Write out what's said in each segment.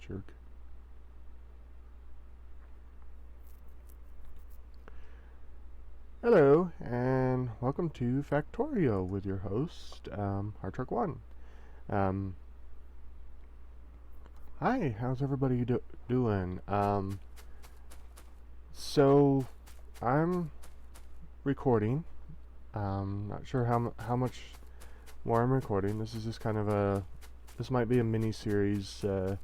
Jerk. Hello, and welcome to Factorio with your host, Hardtruck1. Hi, how's everybody doing? So, I'm recording. Not sure how much more I'm recording. This is just kind of this might be a mini-series, now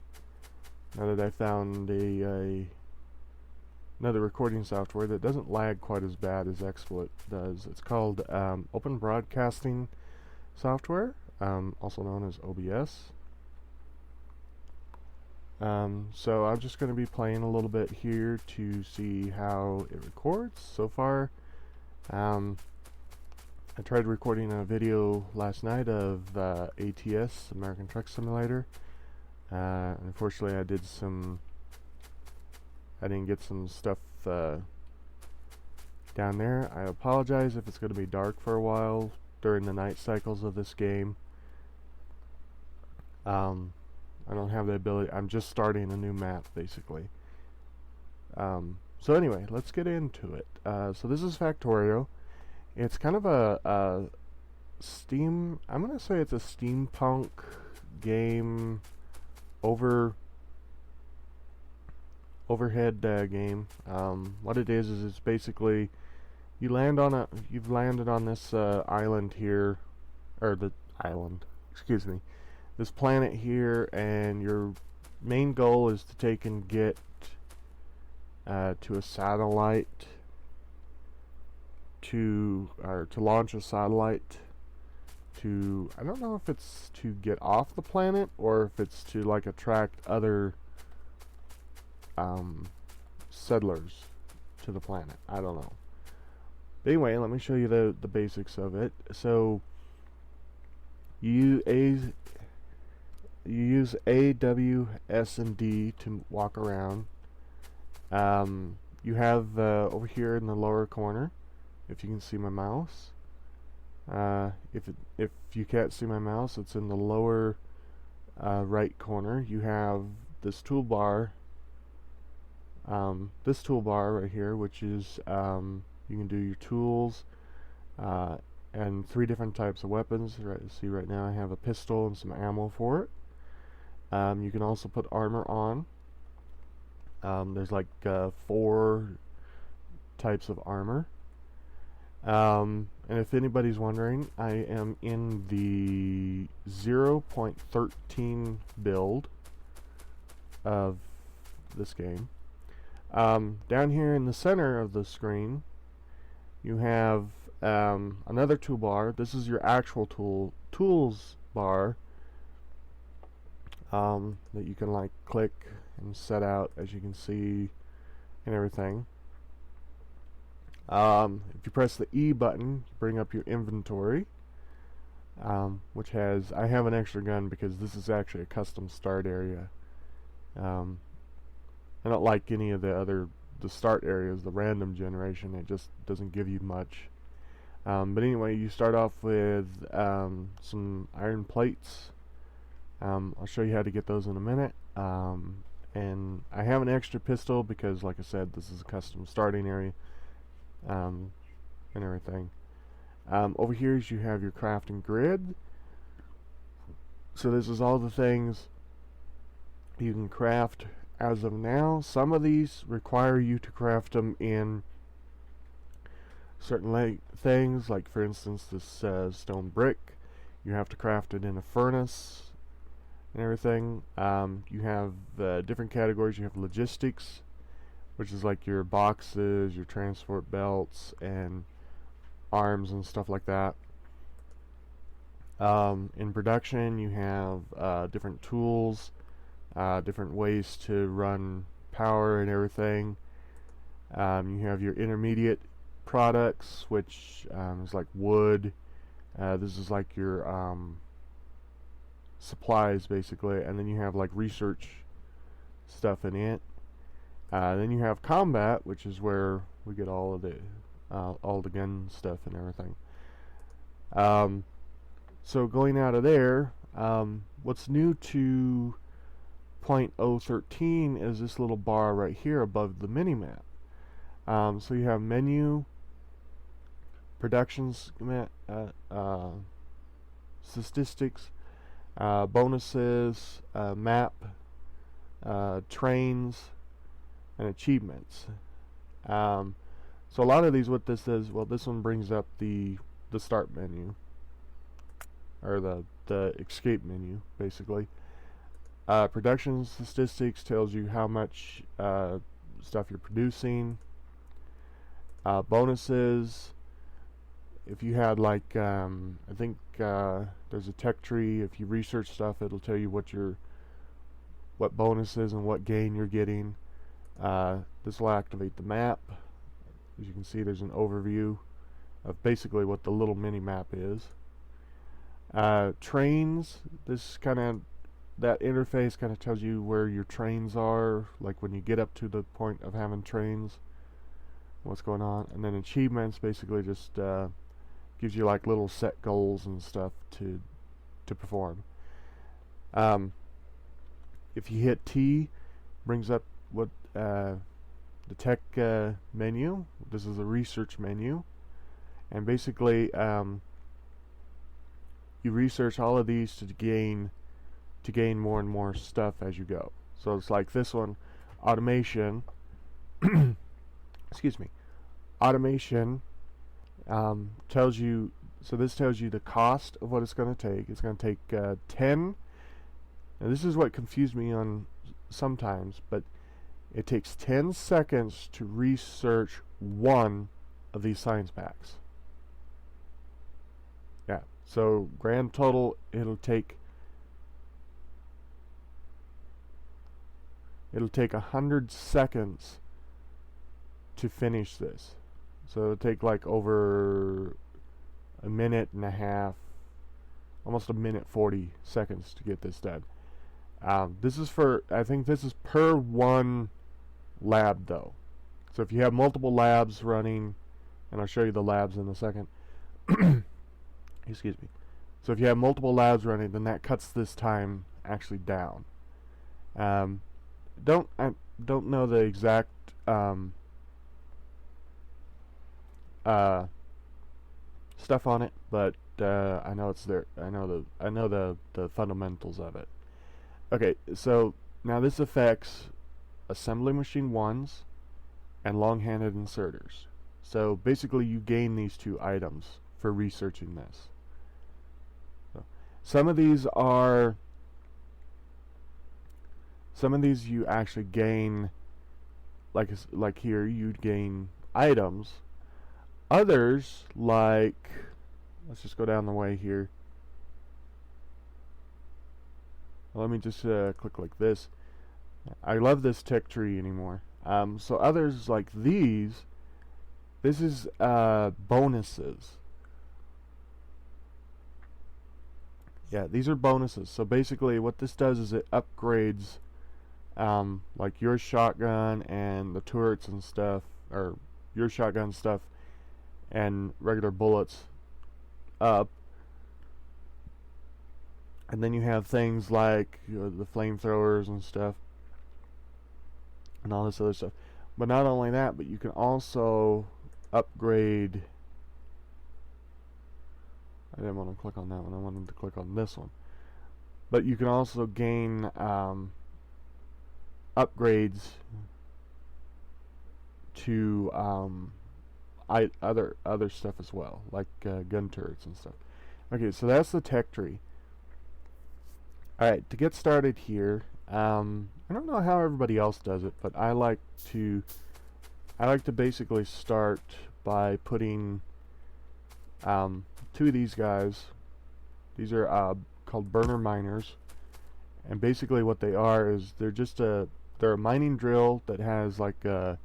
that I found another recording software that doesn't lag quite as bad as XSplit does. It's called Open Broadcasting Software, also known as OBS. So I'm just going to be playing a little bit here to see how it records. So far, I tried recording a video last night of ATS, American Truck Simulator. Unfortunately, I didn't get some stuff down there. I apologize if it's going to be dark for a while during the night cycles of this game. I don't have the ability. I'm just starting a new map, basically. So anyway, let's get into it. So this is Factorio. It's kind of I'm going to say it's a steampunk game, overhead game. What it is it's basically you've landed on this island here, or the island, excuse me, this planet here, and your main goal is to take and get to a satellite, to launch a satellite to, I don't know if it's to get off the planet or if it's to like attract other settlers to the planet. I don't know. But anyway, let me show you the basics of it. So you use A, W, S, and D to walk around. You have over here in the lower corner, if you can see my mouse. If you can't see my mouse, it's in the lower right corner. You have this toolbar. This toolbar right here, which is you can do your tools and 3 different types of weapons. See, right now I have a pistol and some ammo for it. You can also put armor on. There's like 4 types of armor. And if anybody's wondering, I am in the 0.13 build of this game. Down here in the center of the screen, you have another toolbar. This is your actual tools bar that you can like click and set out, as you can see, and everything. If you press the E button, you bring up your inventory, which has, I have an extra gun because this is actually a custom start area. I don't like any of the start areas, the random generation. It just doesn't give you much. But anyway, you start off with some iron plates. I'll show you how to get those in a minute. And I have an extra pistol because, like I said, this is a custom starting area. And everything. Over here you have your crafting grid. So this is all the things you can craft as of now. Some of these require you to craft them in certain things, like for instance this stone brick. You have to craft it in a furnace and everything. You have different categories. You have logistics, which is like your boxes, your transport belts, and arms and stuff like that. In production, you have different tools, different ways to run power and everything. You have your intermediate products, which is like wood. This is like your supplies, basically, and then you have like research stuff in it. Then you have combat, which is where we get all the gun stuff and everything. So going out of there, what's new to .013 is this little bar right here above the mini map. So you have menu, production statistics, bonuses, map, trains, and achievements. So a lot of these, what this is, well, this one brings up the start menu, or the escape menu, basically. Production statistics tells you how much stuff you're producing. Bonuses, if you had like I think there's a tech tree. If you research stuff, it'll tell you what bonuses and what gain you're getting. This will activate the map. As you can see, there's an overview of basically what the little mini map is. Trains, that interface kind of tells you where your trains are, like when you get up to the point of having trains, what's going on. And then achievements basically just gives you like little set goals and stuff to perform. If you hit T, brings up what the tech menu. This is a research menu, and basically you research all of these to gain more and more stuff as you go. So it's like this one, automation. Excuse me. Automation tells you. So this tells you the cost of what it's going to take. It's going to take 10. Now this is what confused me on sometimes, but it takes 10 seconds to research one of these science packs. Yeah. So grand total, it'll take 100 seconds to finish this. So it'll take like over a minute and a half, almost a minute 40 seconds to get this done. This is I think this is per one lab though. So if you have multiple labs running, and I'll show you the labs in a second. Excuse me. So if you have multiple labs running, then that cuts this time actually down. I don't know the exact stuff on it, but I know it's there. I know the fundamentals of it. Okay, so now this affects assembly machine 1s and long-handed inserters. So basically you gain these two items for researching this. So some of these you actually gain, like here you'd gain items. Others, like, let's just go down the way here. Let me just click like this. I love this tech tree anymore. So others like these, this is bonuses. Yeah, these are bonuses. So basically what this does is it upgrades like your shotgun and the turrets and stuff, or your shotgun stuff and regular bullets up. And then you have things like the flamethrowers and stuff and all this other stuff. But not only that, but you can also upgrade. I didn't want to click on that one. I wanted to click on this one. But you can also gain upgrades to other stuff as well, like gun turrets and stuff. Okay, so that's the tech tree. Alright, to get started here, I don't know how everybody else does it, but I like to basically start by putting two of these guys. These are called burner miners, and basically what they are is they're a mining drill that has like a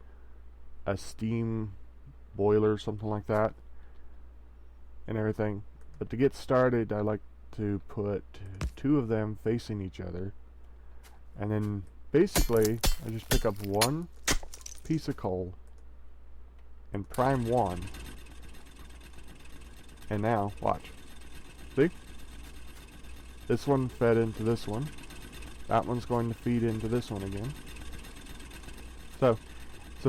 steam boiler or something like that and everything. But to get started, I like to put two of them facing each other, and then basically I just pick up one piece of coal and prime one, and now watch, see, this one fed into this one, That one's going to feed into this one again. So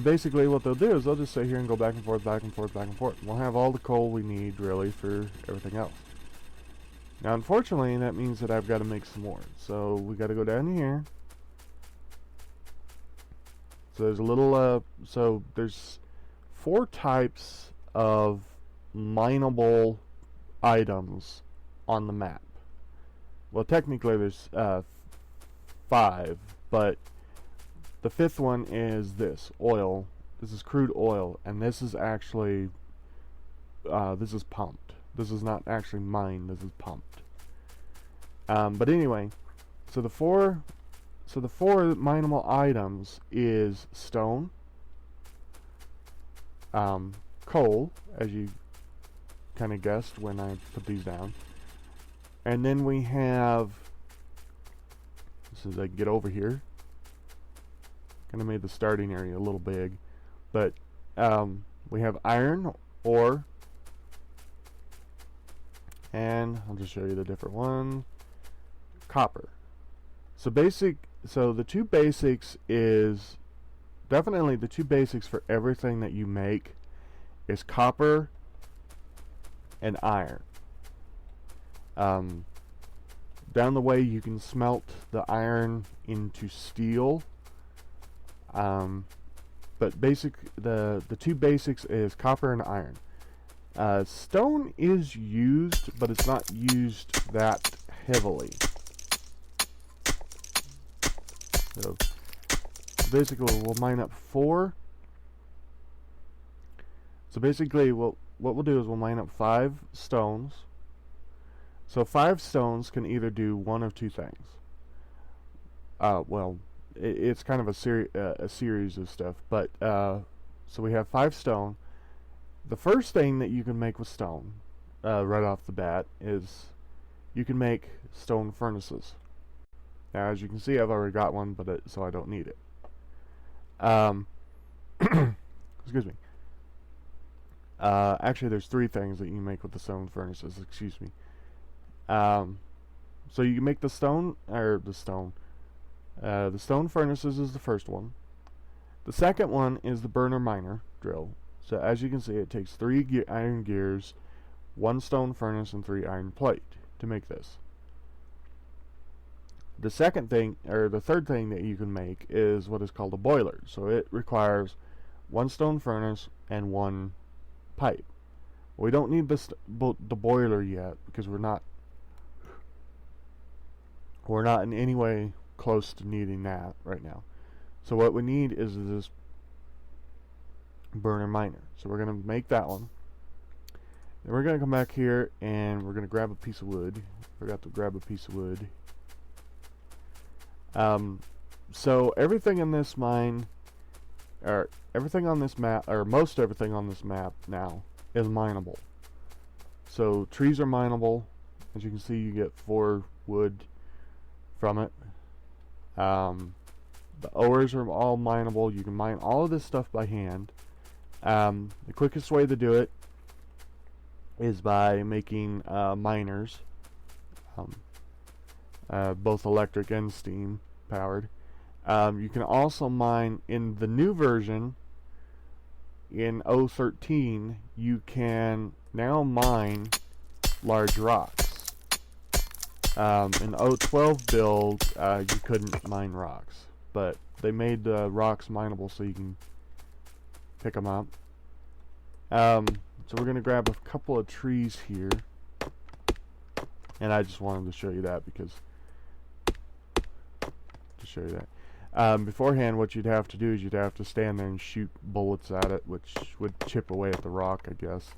basically what they'll do is they'll just sit here and go back and forth, back and forth, back and forth. We'll have all the coal we need, really, for everything else. Now, unfortunately, that means that I've got to make some more. So we got to go down here. So there's a little, so there's 4 types of mineable items on the map. Well, technically there's 5, but the 5th one is this, oil. This is crude oil, and this is actually, this is pumped. This is not actually mined, this is pumped. But anyway, so the 4 mineable items is stone, coal, as you kind of guessed when I put these down, and then we have, as soon as I can get over here, kind of made the starting area a little big, but we have iron ore, and I'll just show you the different one. Copper. So the 2 basics is definitely the 2 basics for everything that you make is copper and iron. Down the way you can smelt the iron into steel. But the 2 basics is copper and iron. Stone is used, but it's not used that heavily. So basically we'll mine up 4. So basically what we'll do is we'll mine up 5 stones. So 5 stones can either do one of 2 things. Well, it's kind of a series of stuff, but so we have 5 stone. The first thing that you can make with stone, right off the bat, is you can make stone furnaces. Now, as you can see, I've already got one, but so I don't need it. Excuse me. Actually, there's 3 things that you can make with the stone furnaces. Excuse me. So you can make the stone furnaces is the first one. The second one is the burner miner drill. So as you can see, it takes 3 iron gears, 1 stone furnace, and 3 iron plate to make this. The second thing, or the third thing that you can make is what is called a boiler. So it requires 1 stone furnace and 1 pipe. We don't need the boiler yet because we're not in any way close to needing that right now. So what we need is this burner miner. So we're going to make that one. Then we're going to come back here and we're going to grab a piece of wood. Forgot to grab a piece of wood. So everything in this mine, or everything on this map, or most everything on this map now, is mineable. So trees are mineable. As you can see, you get 4 wood from it. The ores are all mineable. You can mine all of this stuff by hand. The quickest way to do it is by making miners, both electric and steam powered. You can also mine in the new version in 0.13. You can now mine large rocks. In 0.12 build, you couldn't mine rocks, but they made the rocks mineable so you can pick them up. So we're going to grab a couple of trees here, and I just wanted to show you that because beforehand what you'd have to do is you'd have to stand there and shoot bullets at it, which would chip away at the rock, I guess.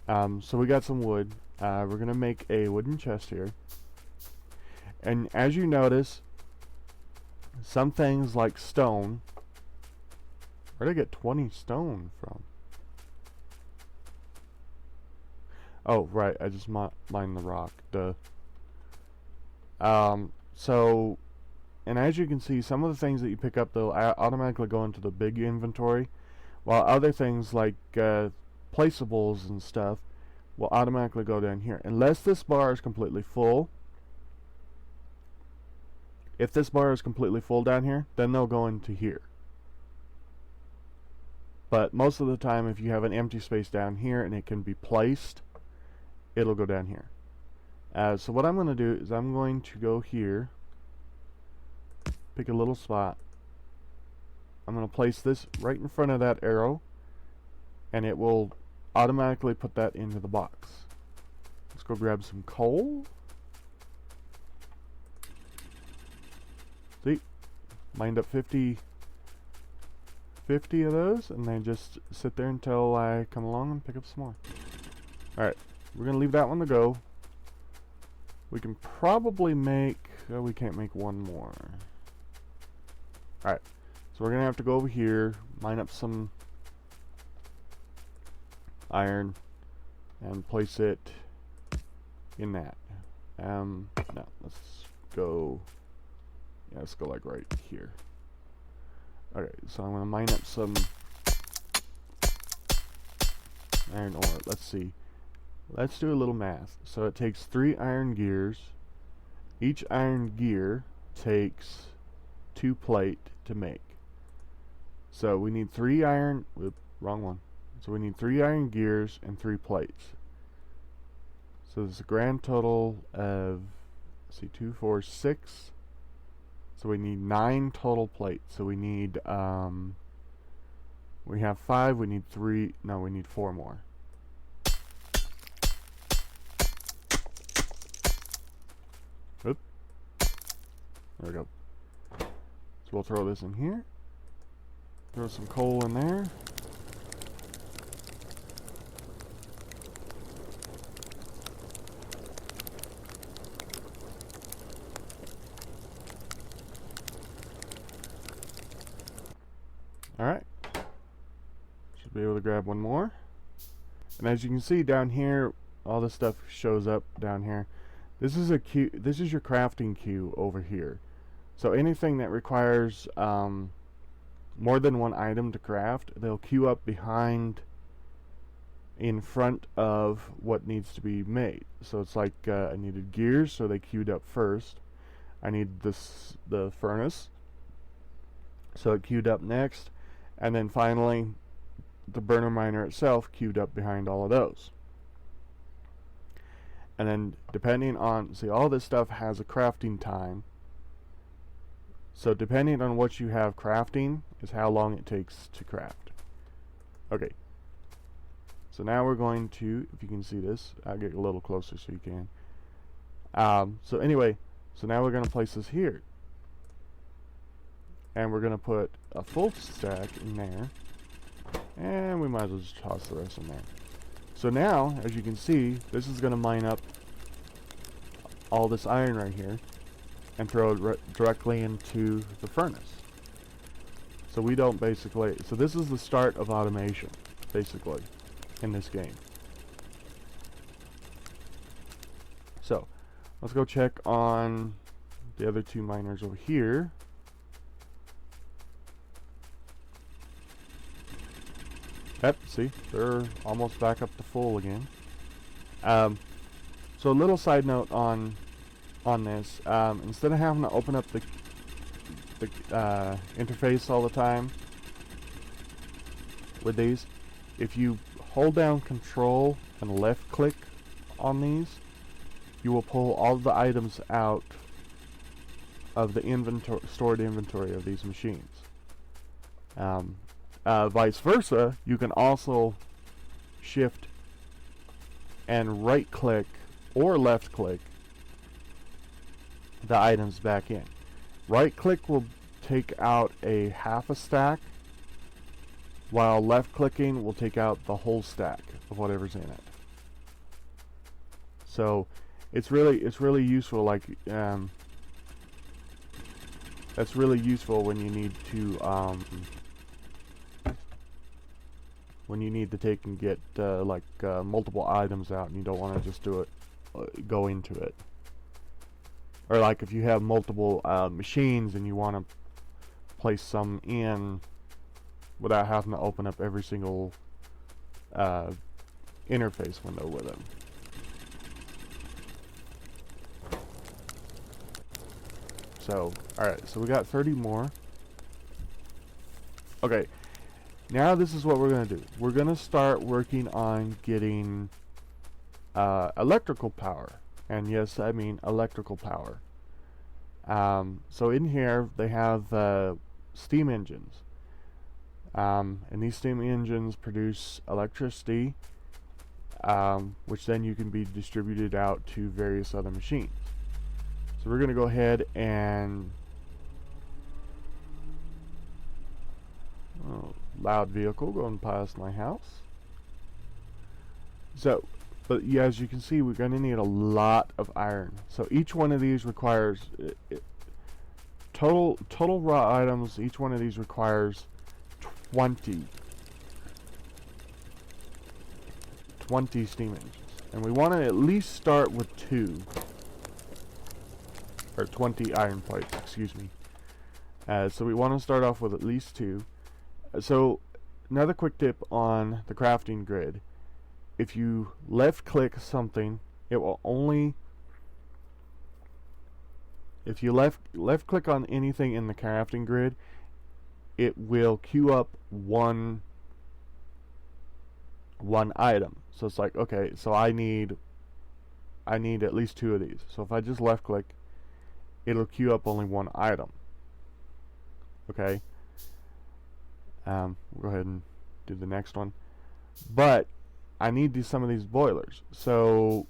So we got some wood. We're going to make a wooden chest here. And as you notice, some things like stone, where did I get 20 stone from? Oh, right, I just mined the rock. Duh. So, and as you can see, some of the things that you pick up, they'll automatically go into the big inventory, while other things like placeables and stuff will automatically go down here. Unless this bar is completely full, If this bar is completely full down here, then they'll go into here. But most of the time, if you have an empty space down here and it can be placed, it'll go down here. So what I'm going to do is I'm going to go here, pick a little spot. I'm going to place this right in front of that arrow, and it will automatically put that into the box. Let's go grab some coal. See, mined up 50 of those, and then just sit there until I come along and pick up some more. Alright, we're going to leave that one to go. We can probably make, we can't make one more. Alright, so we're going to have to go over here, mine up some iron, and place it in that. No, let's go, yeah, let's go like right here. Okay, so I'm going to mine up some iron ore. Let's see. Let's do a little math. So it takes 3 iron gears. Each iron gear takes 2 plate to make. So we need 3 iron, wrong one. So we need 3 iron gears and 3 plates. So there's a grand total of, let's see, 2, 4, 6. So we need 9 total plates. So we need, we have 5, we need 3, no, we need 4 more. Oop. There we go. So we'll throw this in here. Throw some coal in there. Alright, should be able to grab one more. And as you can see down here, all this stuff shows up down here. This is a queue, this is your crafting queue over here. So anything that requires more than one item to craft, they'll queue up behind, in front of what needs to be made. So it's like I needed gears, so they queued up first. I need the furnace, so it queued up next. And then finally, the burner miner itself queued up behind all of those. And then depending on, see, all this stuff has a crafting time. So depending on what you have crafting is how long it takes to craft. Okay. So now we're going to, if you can see this, I'll get a little closer so you can. So anyway, so now we're going to place this here. And we're going to put a full stack in there. And we might as well just toss the rest in there. So now, as you can see, this is going to mine up all this iron right here and throw it directly into the furnace. So we don't basically, so this is the start of automation, basically, in this game. So, let's go check on the other 2 miners over here. Yep, see, they're almost back up to full again. So a little side note on this, instead of having to open up the interface all the time with these, if you hold down Control and left click on these, you will pull all the items out of the stored inventory of these machines. Vice versa, you can also shift and right click or left click the items back in. Right click will take out a half a stack, while left clicking will take out the whole stack of whatever's in it. So it's really useful, like that's really useful when you need to take and get multiple items out and you don't want to just do it, go into it. Or like if you have multiple machines and you want to place some in without having to open up every single interface window with them. So, alright, so we got 30 more. Okay, now this is what we're going to do. We're going to start working on getting electrical power. And yes, I mean electrical power. So in here, they have steam engines. And these steam engines produce electricity, which then you can be distributed out to various other machines. So we're going to go ahead and... Oh, loud vehicle going past my house. So, but yeah, as you can see, we're going to need a lot of iron. So each one of these requires... total raw items, each one of these requires 20 steam engines. And we want to at least start with 2. Or 20 iron plates, excuse me. So we want to start off with at least 2. So another quick tip on the crafting grid. If you left click something, it will only... If you left click on anything in the crafting grid, it will queue up one item. So it's like, okay, so I need at least 2 of these. So if I just left click, it'll queue up only 1 item. Okay. We'll go ahead and do the next one. But I need some of these boilers. So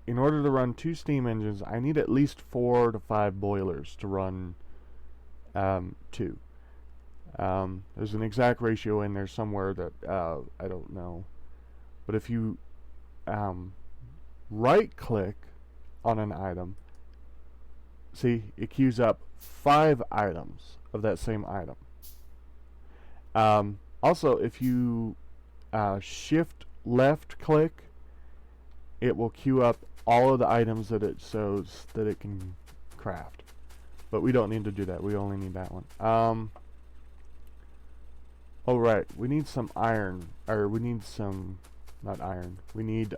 in order to run 2 steam engines, I need at least 4 to 5 boilers to run 2. There's an exact ratio in there somewhere that I don't know. But if you right click on an item, see, it queues up 5 items of that same item. Also, if you shift left click, it will queue up all of the items that it shows that it can craft. But we don't need to do that. We only need that one. Oh right, we need some iron, or we need some, not iron. We need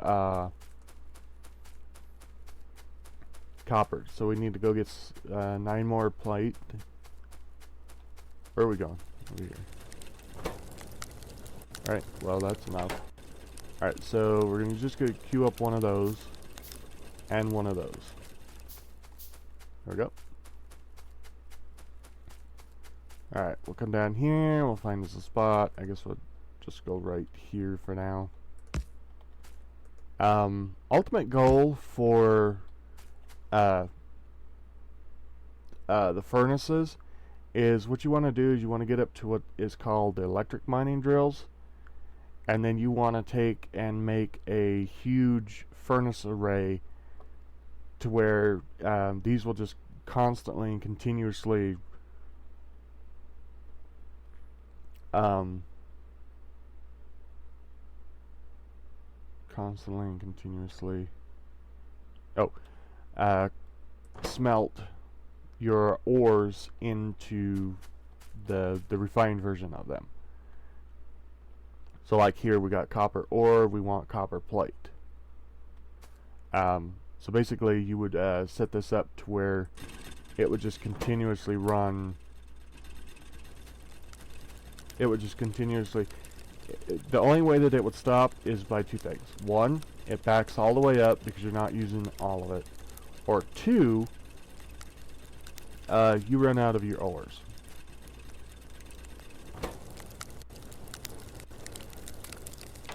copper. So we need to go get 9 more plate. Where are we going? Over here. Alright, well that's enough. Alright, so we're gonna just go queue up one of those and one of those. There we go. Alright, we'll come down here, we'll find us a spot. I guess we'll just go right here for now. Ultimate goal for the furnaces is, what you want to do is you want to get up to what is called the electric mining drills, and then you want to take and make a huge furnace array to where these will just constantly and continuously smelt your ores into the refined version of them. So like here we got copper ore, we want copper plate. So basically you would set this up to where it would just continuously run. It would just continuously... The only way that it would stop is by 2 things. 1, it backs all the way up because you're not using all of it. Or 2, you run out of your ores.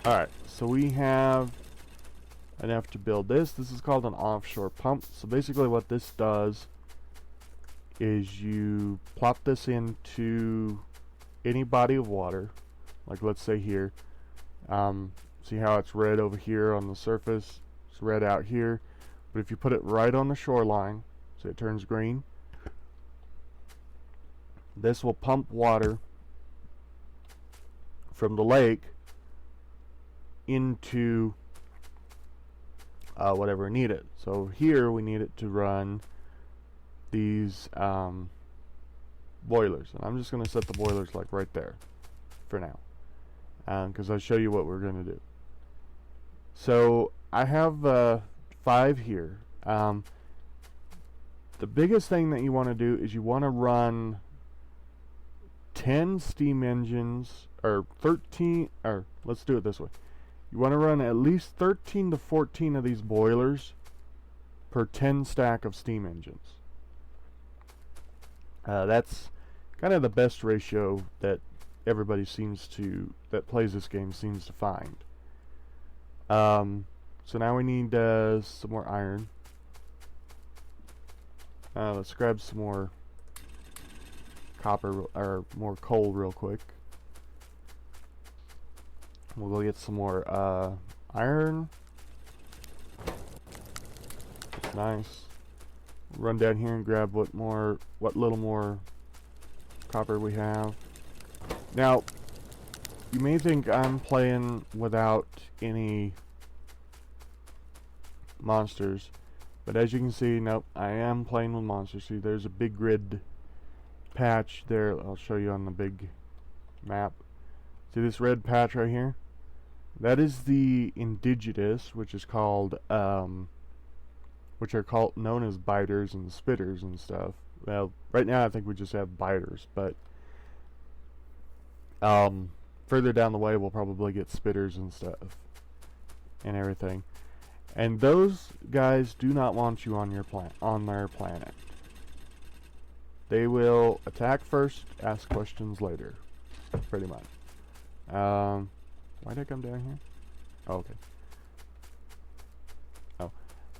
Alright, so we have enough to build this. This is called an offshore pump. So basically what this does is you plop this into any body of water, like let's say here. See how it's red over here on the surface? It's red out here. But if you put it right on the shoreline, so it turns green, this will pump water from the lake into whatever needed. So here we need it to run these boilers, and I'm just going to set the boilers like right there for now, because I'll show you what we're going to do. So I have 5 here. the biggest thing that you want to do is you want to run 10 steam engines, or 13, or let's do it this way. You want to run at least 13 to 14 of these boilers per 10 stack of steam engines. That's kind of the best ratio that everybody that plays this game seems to find. So now we need some more iron. Let's grab some more copper, or more coal real quick. We'll go get some more iron. That's nice. Run down here and grab what little more copper we have. Now, you may think I'm playing without any monsters, but as you can see, nope, I am playing with monsters. See, there's a big grid patch there. I'll show you on the big map. See this red patch right here? That is the indigenous, which is called, which are known as biters and spitters and stuff. Well, right now I think we just have biters, but further down the way we'll probably get spitters and stuff and everything. And those guys do not want you on their planet. They will attack first, ask questions later, pretty much. Why did I come down here? Oh, okay. Oh,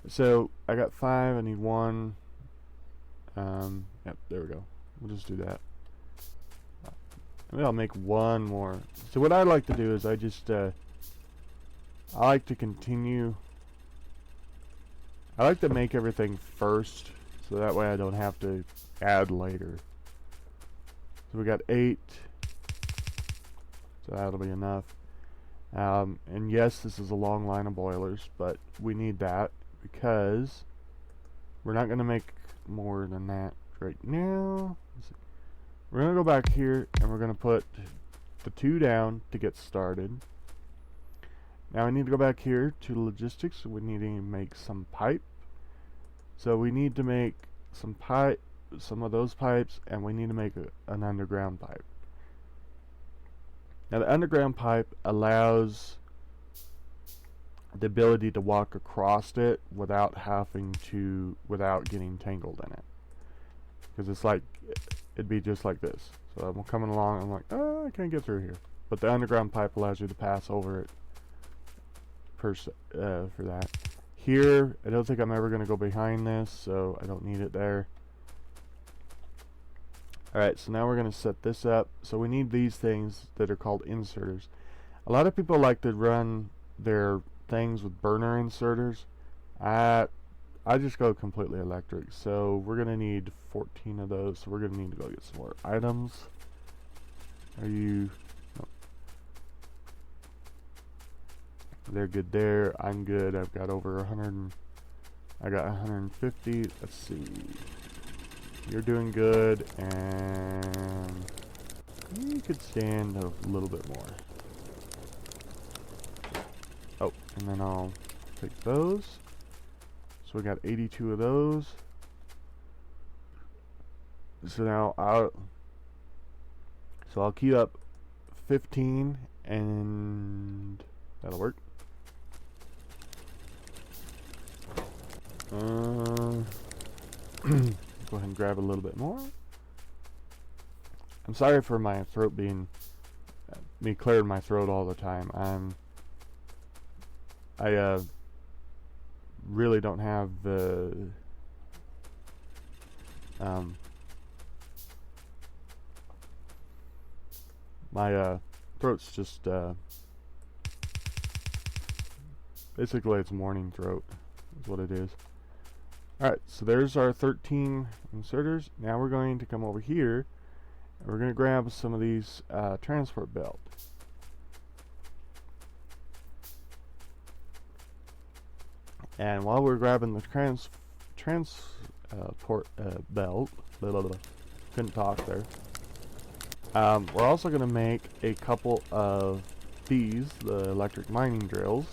so I got 5. I need 1. Yep, there we go. We'll just do that. Maybe I'll make 1 more. So what I like to do is I like to continue. I like to make everything first, so that way I don't have to add later. So we got 8. So that'll be enough. And yes, this is a long line of boilers, but we need that because we're not going to make more than that right now. We're going to go back here and we're going to put the 2 down to get started. Now I need to go back here to logistics. We need to make some pipe. So we need to make some of those pipes, and we need to make an underground pipe. Now the underground pipe allows the ability to walk across it without getting tangled in it. Because it's like, it'd be just like this. So I'm coming along, I'm like, oh, I can't get through here. But the underground pipe allows you to pass over it for that. Here, I don't think I'm ever going to go behind this, so I don't need it there. Alright, so now we're going to set this up. So we need these things that are called inserters. A lot of people like to run their things with burner inserters. I just go completely electric. So we're going to need 14 of those. So we're going to need to go get some more items. Are you... Nope. They're good there. I'm good. I've got over 100. I got 150. Let's see. You're doing good, and you could stand a little bit more. Oh, and then I'll take those. So we got 82 of those. So now I'll queue up 15, and that'll work. Go ahead and grab a little bit more. I'm sorry for my throat being me clearing my throat all the time. I really don't have the my throat's just basically it's morning throat is what it is. Alright, so there's our 13 inserters. Now we're going to come over here and we're going to grab some of these transport belt. And while we're grabbing the transport belt, couldn't talk there. We're also going to make a couple of these, the electric mining drills.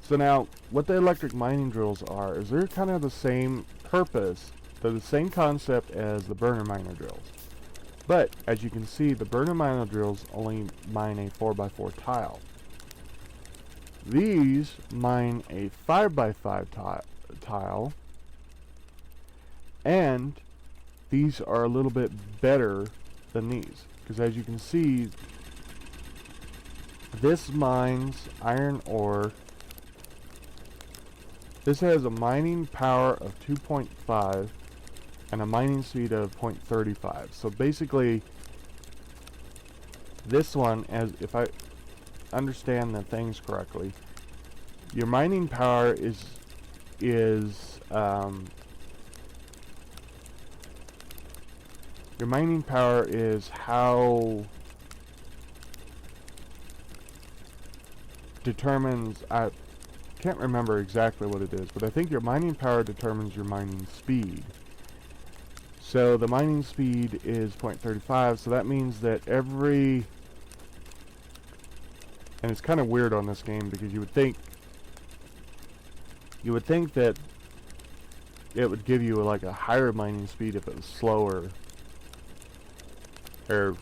So now, what the electric mining drills are is they're kind of the same purpose They're the same concept as the burner miner drills. But, as you can see, the burner miner drills only mine a 4x4 tile. These mine a 5x5 tile, and these are a little bit better than these, because as you can see, this mines iron ore. This has a mining power of 2.5 and a mining speed of 0.35. So basically, this one, as if I understand the things correctly, your mining power is your mining power is how determines, I can't remember exactly what it is, but I think your mining power determines your mining speed. So the mining speed is 0.35, so that means that every, and it's kind of weird on this game because you would think that it would give you like a higher mining speed if it was slower or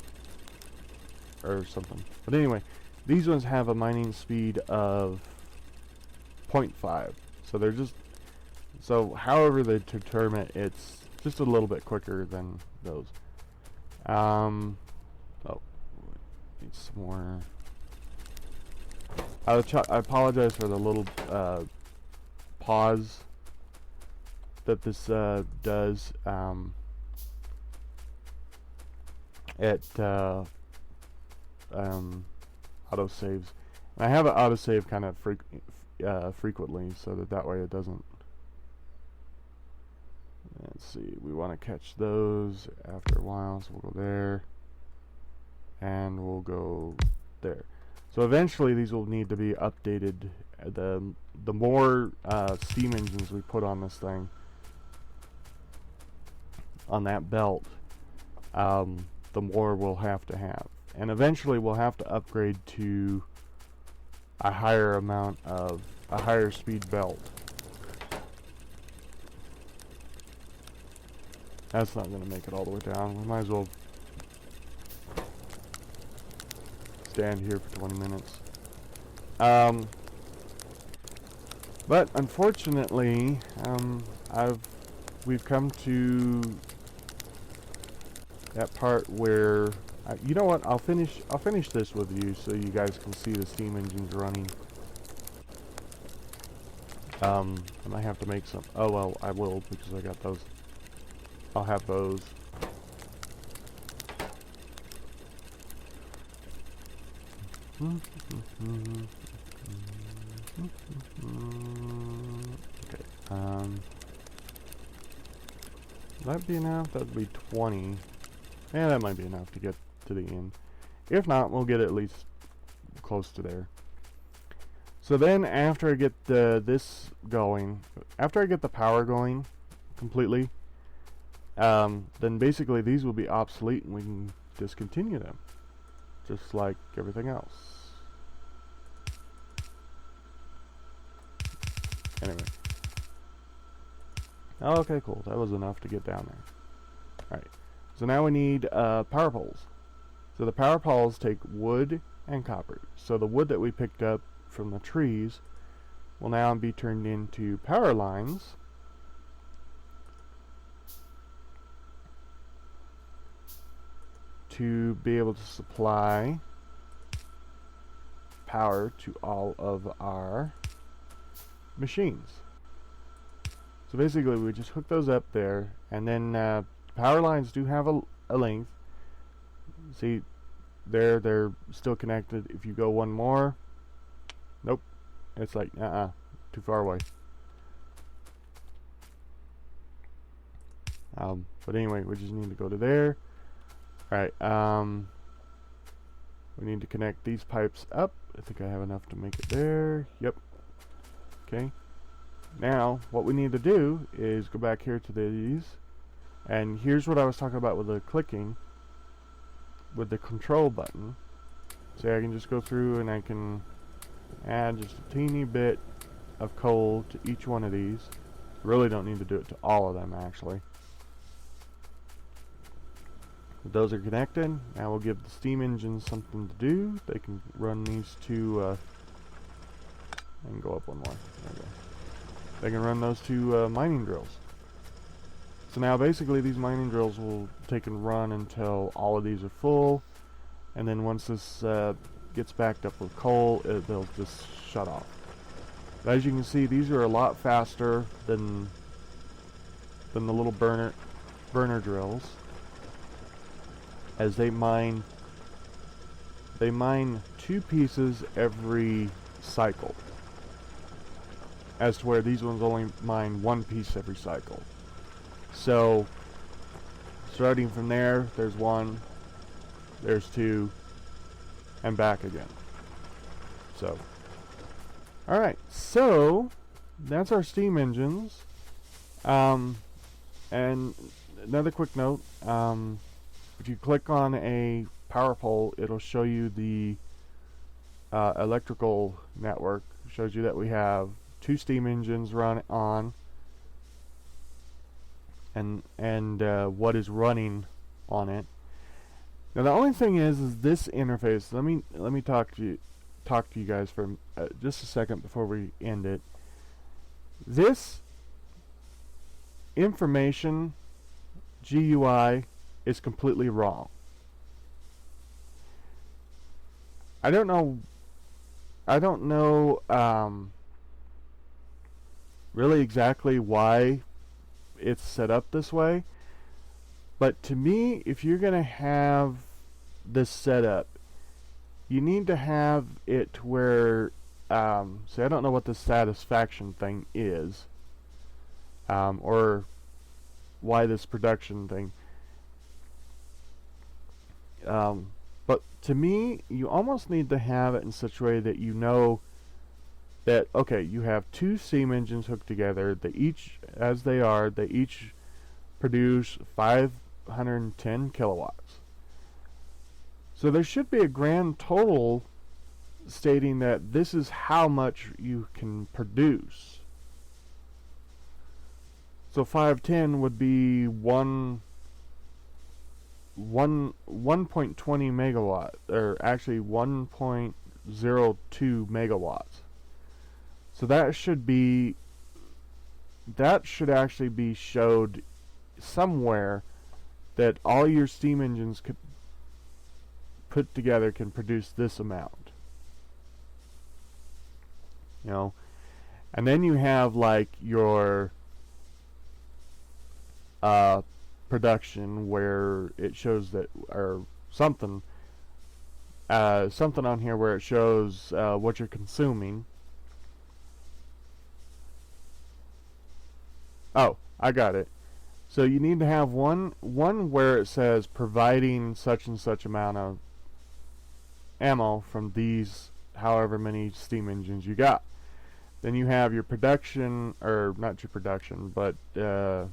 something. But anyway, these ones have a mining speed of 0.5. So they're just, so however they determine it, it's just a little bit quicker than those. Oh, need some more. I apologize for the little pause that this does. It autosaves. And I have an autosave kind of frequently, so that way it doesn't. Let's see, we want to catch those after a while, so we'll go there, and we'll go there. So eventually these will need to be updated. The more steam engines we put on this thing, on that belt, the more we'll have to have. And eventually we'll have to upgrade to a higher speed belt. That's not going to make it all the way down. We might as well stand here for 20 minutes. But unfortunately, we've come to that part where, you know what? I'll finish this with you so you guys can see the steam engines running. I might have to make some. Oh well, I will because I got those. I'll have those. Okay. That'd be enough. That'd be 20. Yeah, that might be enough to get to the end. If not, we'll get at least close to there. So then, after I get this going, after I get the power going completely, then basically these will be obsolete and we can discontinue them, just like everything else. Anyway. Okay, cool. That was enough to get down there. Alright. So now we need power poles. So the power poles take wood and copper. So the wood that we picked up from the trees will now be turned into power lines to be able to supply power to all of our machines. So basically we just hook those up there, and then power lines do have a length. See, they're still connected. If you go one more, nope, it's like too far away. But anyway, we just need to go to there. Alright, we need to connect these pipes up. I think I have enough to make it there. Yep. Okay. Now, what we need to do is go back here to these. And here's what I was talking about with the clicking. With the control button. So I can just go through and I can add just a teeny bit of coal to each one of these. Really don't need to do it to all of them, actually. Those are connected. Now we'll give the steam engines something to do. They can run these two, I can go up one more. There we go. They can run those two mining drills. So now basically these mining drills will take and run until all of these are full, and then once this gets backed up with coal, they'll just shut off. But as you can see, these are a lot faster than the little burner drills, as they mine 2 pieces every cycle, as to where these ones only mine 1 piece every cycle. So starting from there, there's 1, there's 2, and back again. So alright, so that's our steam engines. And another quick note, if you click on a power pole, it'll show you the electrical network. It shows you that we have 2 steam engines run on, and what is running on it. Now the only thing is this interface. Let me talk to you guys for just a second before we end it. This information GUI is completely wrong. I don't know really exactly why it's set up this way, but to me, if you're gonna have this set up, you need to have it where see, I don't know what the satisfaction thing is, or why this production thing, but to me, you almost need to have it in such a way that you know that, okay, you have 2 steam engines hooked together. They each produce 510 kilowatts. So there should be a grand total stating that this is how much you can produce. So 510 would be 1.20 megawatt, or actually 1.02 megawatts. So that should actually be showed somewhere, that all your steam engines could put together can produce this amount. You know, and then you have like your production where it shows that, or something on here where it shows what you're consuming. Oh, I got it. So you need to have one where it says providing such and such amount of ammo from these however many steam engines you got. Then you have your production, or not your production, but your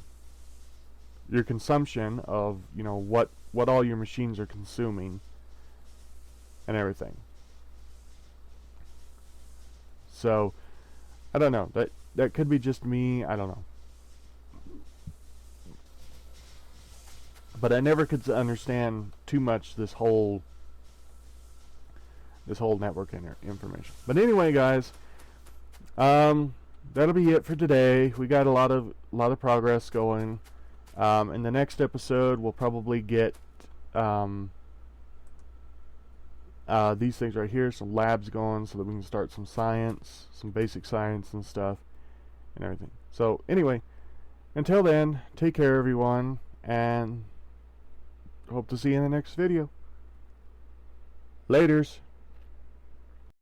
consumption of, you know, what all your machines are consuming and everything. So I don't know, that could be just me, I don't know. But I never could understand too much this whole network information. But anyway, guys, that'll be it for today. We got a lot of progress going. In the next episode, we'll probably get these things right here, some labs going, so that we can start some science, some basic science and stuff, and everything. So anyway, until then, take care, everyone, and hope to see you in the next video. Laters.